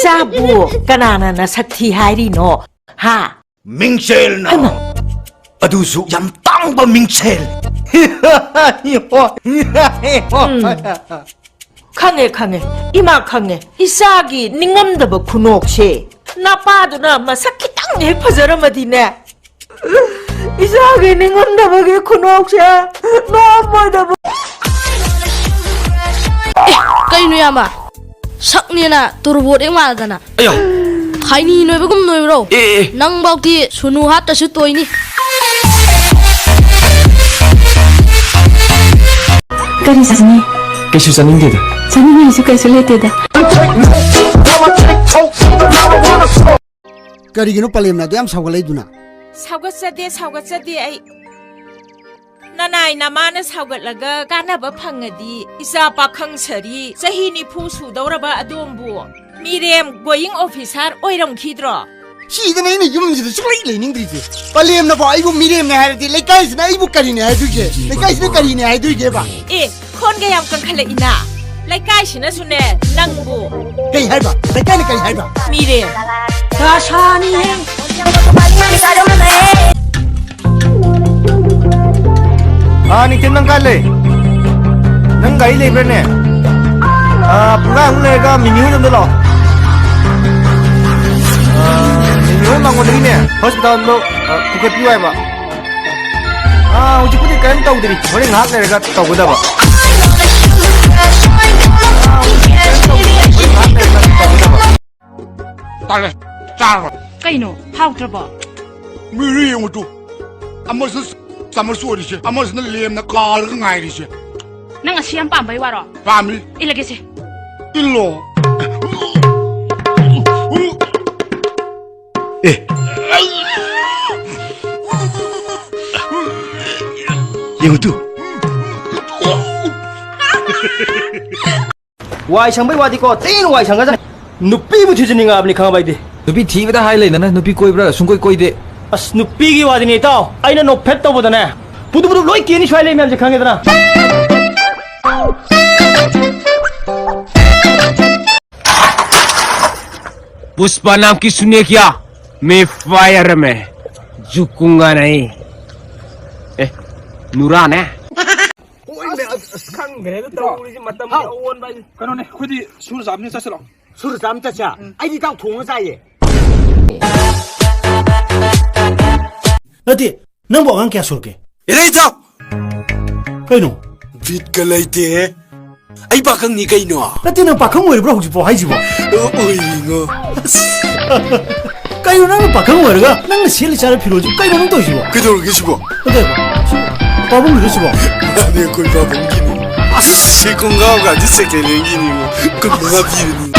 이사부 까나나나 사티 하이리노 하 밍셀나 아두수 얌땅바 밍셀 강해 이마 강해 이사기 닝엄더버 군옥시 나빠도나 마사키 땅 예뻐져라마디네 이사기 닝엄더버게 군옥시 너무더버 Kayno yama saknina turbot eng madana 아야 thaini noi bagum noi bro nang bauti sunu hat ta su toini Kari sasni Kaisu sanindedo. sani isu kai suleteda Karigino palemna do yam sawgalaiduna 사우갓사디 아이 나나이 나마나 사우갓라가 까나바 팡어디 이사 파캉서리 자히니 푸수더라바 아돔부 미렘 고잉 오피서 오이럼 키드로 Sidana ina yumjida suklai leningriji palemna ba aibu miremna harati lekaisna aibu karine haduge lekaisna karine haduge ba 에 콘게 얌kan 칼레 이나 라이카이시나 수네 낭부 kai harba lekaina kai harba 미렘 다샤니 아니 깼는 갈래 능 가일래 그러네 아 부가 흥내가 미니호 좀 들어 미니호 망고 되네 호스피탈로 그거 비와봐 아 우지부지 까임 떠오들이 머리 나학 내가 떠오다 봐 달래 짜 Kayno hawtrabo 미리 용도 아무스 samar suori amas na lem na kal ka ngai ri se nang asiam pambay waro family ilagay si illo 용도 Wai sang bai wadi ko tin wai sang ga nupi bu thijini nga apni khang bai de Nupi thibada hai le na nupi koibra sungkoi koide. as nupi gi wadi ni taw aina no phet to bodane budu budu loi kini swai le myam je khang edana Pushpa नाम की सुनिए क्या मैं fire में झुकूंगा नहीं ए नूरान है kanone khudi sur zamni chaslo sur zam cha cha ai di tang thong za ye nati nang bo ang kya surke 이래 자 kaino 빛 갈라이테 아이 바캉 니 가이노 nati nang pakhang wer bro hujibo haijibo 오잉어 kaino nang pakhang wer ga nang sil char phiroji kaino nang to jibo 그대로 계시고 근데 babung ri jibo 아니 꼴바 봉기니 실kon가가 아주 세게 랭기니 그 뭐가 비리니